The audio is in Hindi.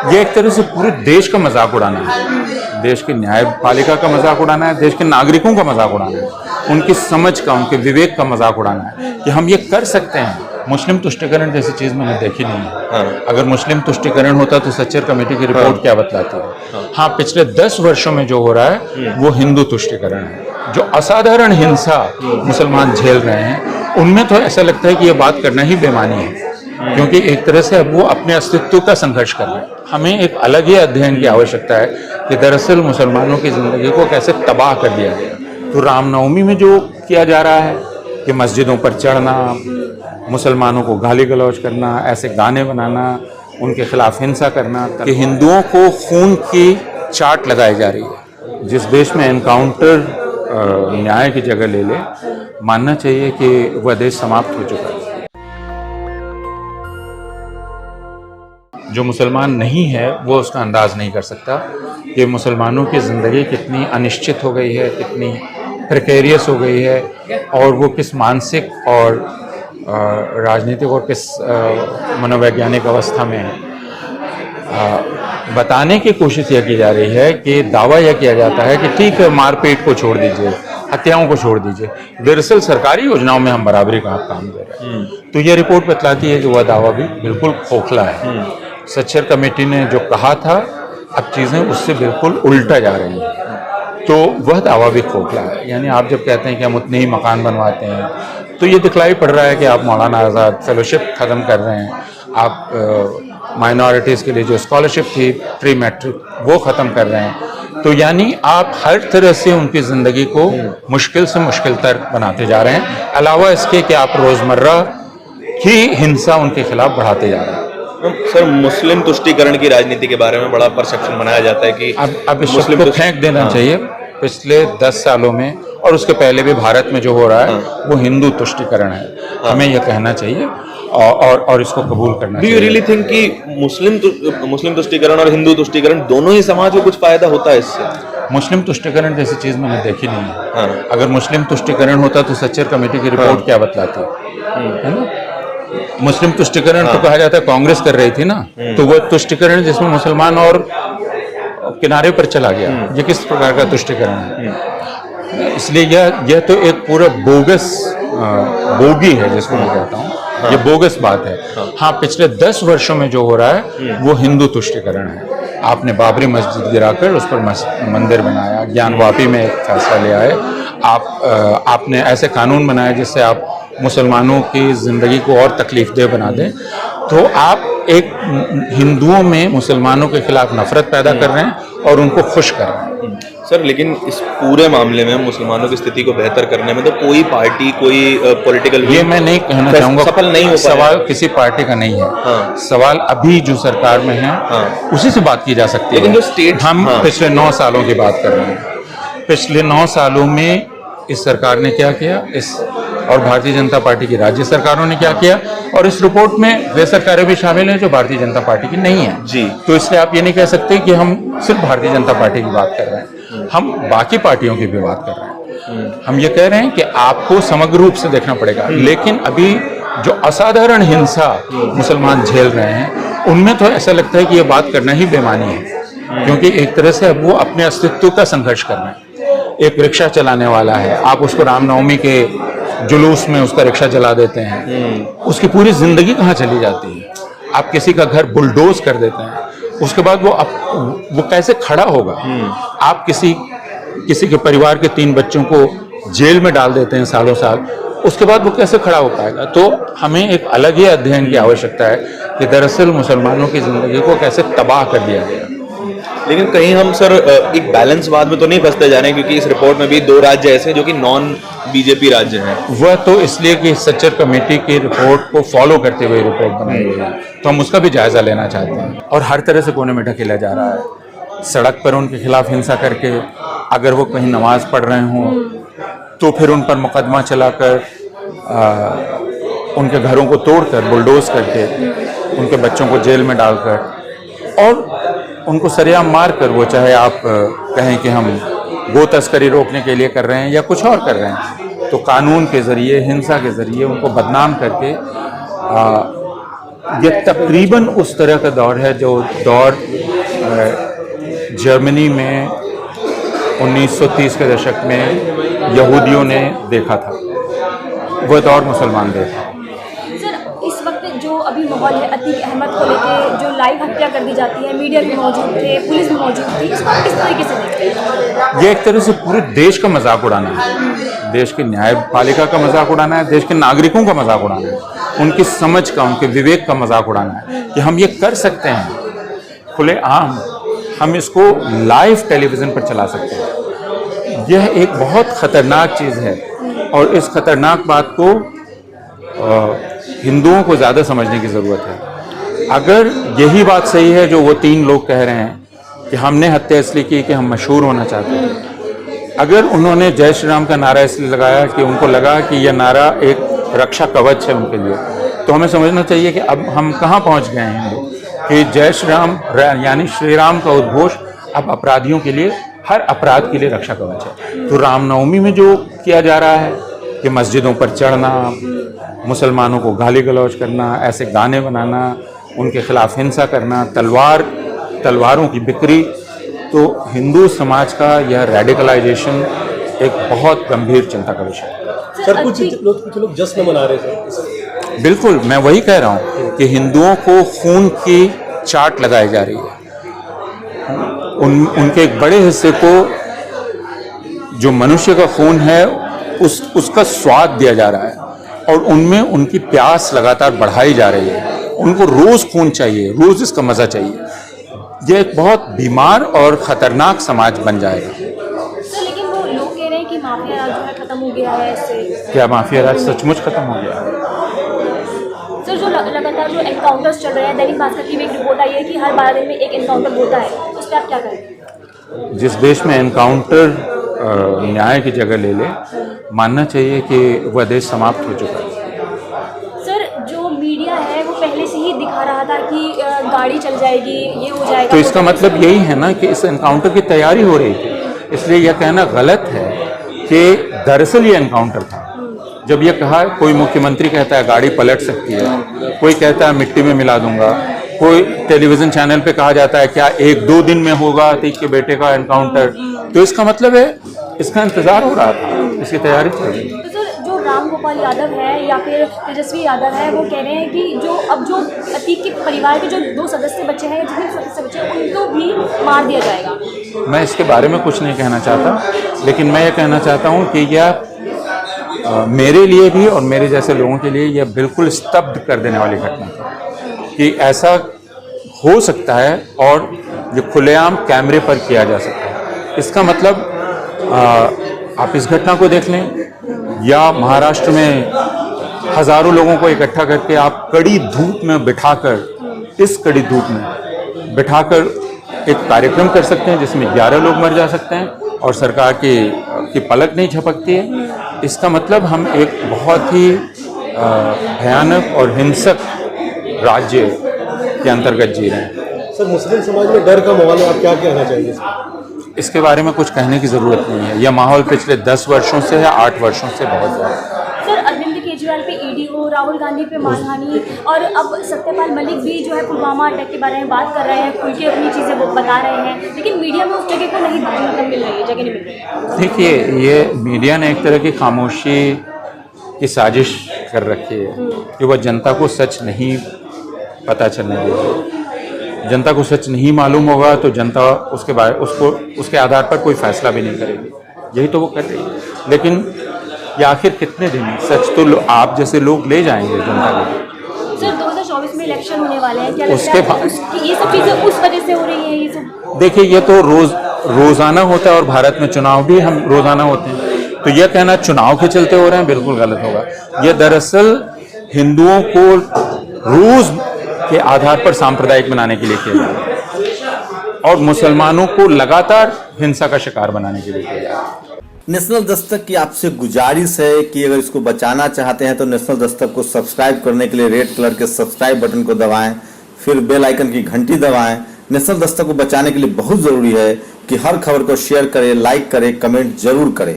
ये एक तरह से पूरे देश का मजाक उड़ाना है, देश की न्यायपालिका का मजाक उड़ाना है, देश के नागरिकों का मजाक उड़ाना है, उनकी समझ का, उनके विवेक का मजाक उड़ाना है कि हम ये कर सकते हैं। मुस्लिम तुष्टिकरण जैसी चीज़ मैंने देखी नहीं है। हाँ। अगर मुस्लिम तुष्टिकरण होता तो सच्चर कमेटी की रिपोर्ट क्या बतलाती है। हाँ, पिछले 10 वर्षों में जो हो रहा है वो हिंदू तुष्टिकरण है। जो असाधारण हिंसा मुसलमान झेल रहे हैं उनमें तो ऐसा लगता है कि ये बात करना ही बेमानी है, क्योंकि एक तरह से अब वो अपने अस्तित्व का संघर्ष कर रहे हैं। हमें एक अलग ही अध्ययन की आवश्यकता है कि दरअसल मुसलमानों की ज़िंदगी को कैसे तबाह कर दिया गया। तो रामनवमी में जो किया जा रहा है कि मस्जिदों पर चढ़ना, मुसलमानों को गाली गलौज करना, ऐसे गाने बनाना, उनके खिलाफ हिंसा करना, कि हिंदुओं को खून की चाट लगाई जा रही है। जिस देश में एनकाउंटर न्याय की जगह ले ले, मानना चाहिए कि वह देश समाप्त हो चुका है। जो मुसलमान नहीं है वो उसका अंदाज़ नहीं कर सकता कि मुसलमानों की ज़िंदगी कितनी अनिश्चित हो गई है, कितनी प्रिकेरियस हो गई है, और वो किस मानसिक और राजनीतिक और किस मनोवैज्ञानिक अवस्था में है। बताने की कोशिश यह की जा रही है कि दावा यह किया जाता है कि ठीक है, मारपीट को छोड़ दीजिए, हत्याओं को छोड़ दीजिए। दरअसल सरकारी योजनाओं में हम बराबरी का काम दे रहे हैं। तो यह रिपोर्ट बतलाती है कि वह दावा भी बिल्कुल खोखला है। सच्चर कमेटी ने जो कहा था, अब चीज़ें उससे बिल्कुल उल्टा जा रही हैं, तो वह दावा भी खोखला है। यानी आप जब कहते हैं कि हम उतने ही मकान बनवाते हैं, तो ये दिखलाई पड़ रहा है कि आप मौलाना आज़ाद फेलोशिप ख़त्म कर रहे हैं, आप माइनॉरिटीज़ के लिए जो स्कॉलरशिप थी प्री मैट्रिक वो ख़त्म कर रहे हैं। तो यानी आप हर तरह से उनकी ज़िंदगी को मुश्किल से मुश्किल तर बनाते जा रहे हैं, अलावा इसके कि आप रोज़मर्रा की हिंसा उनके खिलाफ बढ़ाते जा रहे हैं। सर, मुस्लिम तुष्टीकरण की राजनीति के बारे में बड़ा परसेप्शन बनाया जाता है कि अब इस शब्द को फेंक देना चाहिए। पिछले 10 सालों में और उसके पहले भी भारत में जो हो रहा है वो हिंदू तुष्टीकरण है। हमें यह कहना चाहिए और इसको कबूल करना चाहिए। डू यू रियली थिंक कि मुस्लिम तुष्टीकरण और हिंदू तुष्टीकरण दोनों ही समाज को कुछ फायदा होता है इससे? मुस्लिम तुष्टीकरण जैसी चीज़ मैंने देखी नहीं है। हाँ। अगर मुस्लिम तुष्टीकरण होता तो सच्चर कमेटी की रिपोर्ट क्या बतलाती है ना। मुस्लिम तुष्टीकरण तो कहा जाता है कांग्रेस कर रही थी ना, तो वो तुष्टीकरण जिसमें मुसलमान और किनारे पर चला गया, ये किस प्रकार का तुष्टीकरण है। इसलिए यह तो एक पूरा बोगी है जिसको मैं कहता हूँ। ये बोगस बात है। हाँ, पिछले 10 वर्षों में जो हो रहा है वो हिंदू तुष्टीकरण है। आपने बाबरी मस्जिद गिराकर उस पर मंदिर बनाया, ज्ञानवापी में एक फैसला लिया है, आपने ऐसे कानून बनाए जिससे आप मुसलमानों की ज़िंदगी को और तकलीफदेह बना दें। तो आप एक हिंदुओं में मुसलमानों के खिलाफ नफरत पैदा कर रहे हैं और उनको खुश कर रहे हैं। सर, लेकिन इस पूरे मामले में मुसलमानों की स्थिति को बेहतर करने में तो कोई पार्टी, कोई पॉलिटिकल, ये मैं नहीं कहना चाहूँगा, सफल नहीं हो पाया। सवाल किसी पार्टी का नहीं है। हाँ। सवाल अभी जो सरकार में है, हाँ, उसी से बात की जा सकती है। लेकिन जो स्टेट, हम पिछले 9 सालों की बात कर रहे हैं। पिछले 9 सालों में इस सरकार ने क्या किया, और भारतीय जनता पार्टी की राज्य सरकारों ने क्या किया, और इस रिपोर्ट में वे सरकारें भी शामिल हैं जो भारतीय जनता पार्टी की नहीं है जी। तो इसलिए आप ये नहीं कह सकते कि हम सिर्फ भारतीय जनता पार्टी की बात कर रहे हैं, हम बाकी पार्टियों की भी बात कर रहे हैं। हम ये कह रहे हैं कि आपको समग्र रूप से देखना पड़ेगा। लेकिन अभी जो असाधारण हिंसा मुसलमान झेल रहे हैं उनमें तो ऐसा लगता है कि ये बात करना ही बेमानी है, क्योंकि एक तरह से अब वो अपने अस्तित्व का संघर्ष कर रहे हैं। एक रिक्शा चलाने वाला है, आप उसको रामनवमी के जुलूस में उसका रिक्शा जला देते हैं, उसकी पूरी जिंदगी कहाँ चली जाती है। आप किसी का घर बुलडोज कर देते हैं, उसके बाद वो कैसे खड़ा होगा। आप किसी के परिवार के 3 बच्चों को जेल में डाल देते हैं सालों साल, उसके बाद वो कैसे खड़ा हो पाएगा। तो हमें एक अलग ही अध्ययन की आवश्यकता है कि दरअसल मुसलमानों की जिंदगी को कैसे तबाह कर दिया गया। लेकिन कहीं हम सर एक बैलेंसवाद में तो नहीं फंसते जा रहे हैं, क्योंकि इस रिपोर्ट में भी 2 राज्य ऐसे हैं जो कि नॉन बीजेपी राज्य हैं। वह तो इसलिए कि सच्चर कमेटी की रिपोर्ट को फॉलो करते हुए रिपोर्ट बनाई गई है, तो हम उसका भी जायजा लेना चाहते हैं। और हर तरह से कोने में ढकेला जा रहा है। सड़क पर उनके खिलाफ हिंसा करके, अगर वो कहीं नमाज पढ़ रहे हों तो फिर उन पर मुकदमा चलाकर, उनके घरों को तोड़कर, बुलडोज करके, उनके बच्चों को जेल में डालकर और उनको सरेआम मार कर, वो चाहे आप कहें कि हम गो तस्करी रोकने के लिए कर रहे हैं या कुछ और कर रहे हैं, तो कानून के ज़रिए, हिंसा के ज़रिए उनको बदनाम करके ये तकरीबन उस तरह का दौर है जो दौर जर्मनी में 1930 के दशक में यहूदियों ने देखा था, वह दौर मुसलमान देखा। सर इस वक्त जो अभी माहौल है अतीक अहमद को लेके जो लाइव हत्या कर दी जाती है, मीडिया भी मौजूद थे, पुलिस भी मौजूद थी, इसको आप किस तरीके से देखते हैं? ये एक तरह से पूरे देश का मजाक उड़ाना है, देश की न्यायपालिका का मजाक उड़ाना है, देश के नागरिकों का मजाक उड़ाना है, उनकी समझ का, उनके विवेक का मजाक उड़ाना है कि हम ये कर सकते हैं खुले आम, हम इसको लाइव टेलीविज़न पर चला सकते हैं। यह एक बहुत ख़तरनाक चीज़ है और इस खतरनाक बात को हिंदुओं को ज़्यादा समझने की ज़रूरत है। अगर यही बात सही है जो वो 3 लोग कह रहे हैं कि हमने हत्या इसलिए की कि हम मशहूर होना चाहते हैं, अगर उन्होंने जय श्री राम का नारा इसलिए लगाया कि उनको लगा कि यह नारा एक रक्षा कवच है उनके लिए, तो हमें समझना चाहिए कि अब हम कहाँ पहुँच गए हैं हिंदू कि जय श्री राम यानी श्री राम का उद्घोष अब अपराधियों के लिए, हर अपराध के लिए रक्षा कवच है। तो रामनवमी में जो किया जा रहा है कि मस्जिदों पर चढ़ना, मुसलमानों को गाली गलौज करना, ऐसे गाने बनाना, उनके खिलाफ हिंसा करना, तलवारों की बिक्री, तो हिंदू समाज का यह रेडिकलाइजेशन एक बहुत गंभीर चिंता का विषय है। सर कुछ लोग जश्न मना रहे हैं। बिल्कुल, मैं वही कह रहा हूँ कि हिंदुओं को खून की चाट लगाई जा रही है, उनके एक बड़े हिस्से को जो मनुष्य का खून है उसका स्वाद दिया जा रहा है और उनमें उनकी प्यास लगातार बढ़ाई जा रही है, उनको रोज खून चाहिए, रोज इसका मजा चाहिए। यह एक बहुत बीमार और खतरनाक समाज बन जाएगा। सर लेकिन वो लोग कह रहे हैं कि माफिया राज जो है खत्म हो गया है इससे। क्या माफिया राज सचमुच खत्म हो गया है? सर जो लगातार जो एनकाउंटर्स चल रहे हैं, दैनिक भास्कर की भी एक रिपोर्ट आई है कि हर 12 दिन में एक एनकाउंटर होता है, उस पर आप क्या करेंगे? जिस देश में एनकाउंटर न्याय की जगह ले ले, मानना चाहिए कि वह देश समाप्त हो चुका है। सर जो मीडिया है वो पहले से ही दिखा रहा था कि गाड़ी चल जाएगी, ये हो जाएगा, तो इसका मतलब यही है ना कि इस एनकाउंटर की तैयारी हो रही थी, इसलिए यह कहना गलत है कि दरअसल ये एनकाउंटर था। जब ये कहा, कोई मुख्यमंत्री कहता है गाड़ी पलट सकती है, कोई कहता है मिट्टी में मिला दूंगा, कोई टेलीविजन चैनल पे कहा जाता है क्या 1-2 दिन में होगा अतीक के बेटे का एनकाउंटर, तो इसका मतलब है इसका इंतजार हो रहा था, इसकी तैयारी चल रही है। तो सर जो राम गोपाल यादव है या फिर तेजस्वी यादव है वो कह रहे हैं कि जो अतीक के परिवार के जो 2 सदस्य बचे हैं, जितने सदस्य बचे हैं उनको भी मार दिया जाएगा। मैं इसके बारे में कुछ नहीं कहना चाहता, लेकिन मैं ये कहना चाहता हूँ कि यह मेरे लिए भी और मेरे जैसे लोगों के लिए यह बिल्कुल स्तब्ध कर देने वाली घटना थी कि ऐसा हो सकता है और ये खुलेआम कैमरे पर किया जा सकता है। इसका मतलब आप इस घटना को देख लें, या महाराष्ट्र में हजारों लोगों को इकट्ठा करके आप कड़ी धूप में बिठाकर, इस कड़ी धूप में बिठाकर एक कार्यक्रम कर सकते हैं जिसमें 11 लोग मर जा सकते हैं और सरकार की पलक नहीं झपकती है। इसका मतलब हम एक बहुत ही भयानक और हिंसक राज्य के अंतर्गत जी रहे हैं। सर मुस्लिम समाज में डर का माहौल है, आप क्या कहना चाहेंगे? इसके बारे में कुछ कहने की ज़रूरत नहीं है। यह माहौल पिछले 10 वर्षों से है, 8 वर्षों से बहुत ज़्यादा। सर अरविंद केजरीवाल पे ईडी हो, राहुल गांधी पे मानहानि और अब सत्यपाल मलिक भी जो है पुलवामा अटैक के बारे में बात कर रहे हैं, खुल के अपनी चीज़ें वो बता रहे हैं, लेकिन मीडिया में उस जगह को नहीं मिल रही है, जगह नहीं मिल रही है। देखिए, ये मीडिया ने एक तरह की खामोशी की साजिश कर रखी है कि वह जनता को सच नहीं पता चलने देगी। जनता को सच नहीं मालूम होगा तो जनता उसके आधार पर कोई फैसला भी नहीं करेगी। यही तो वो कर रही है। लेकिन ये आखिर कितने दिन, सच तो आप जैसे लोग ले जाएंगे जनता को। सर 2024 में इलेक्शन होने वाले हैं, क्या उसके लगता है ये सब चीज़ें उस वजह से हो रही हैं? ये सब देखिए, ये तो रोजाना होता है और भारत में चुनाव भी हम रोजाना होते हैं, तो यह कहना चुनाव के चलते हो रहे हैं बिल्कुल गलत होगा। यह दरअसल हिंदुओं को रोज के आधार पर सांप्रदायिक बनाने के लिए किया जा रहा है और मुसलमानों को लगातार हिंसा का शिकार बनाने के लिए किया जा रहा है। नेशनल दस्तक की आपसे गुजारिश है कि अगर इसको बचाना चाहते हैं तो नेशनल दस्तक को सब्सक्राइब करने के लिए रेड कलर के सब्सक्राइब बटन को दबाएं, फिर बेल आइकन की घंटी दबाएं। नेशनल दस्तक को बचाने के लिए बहुत जरूरी है कि हर खबर को शेयर करें, लाइक करें, कमेंट जरूर करें।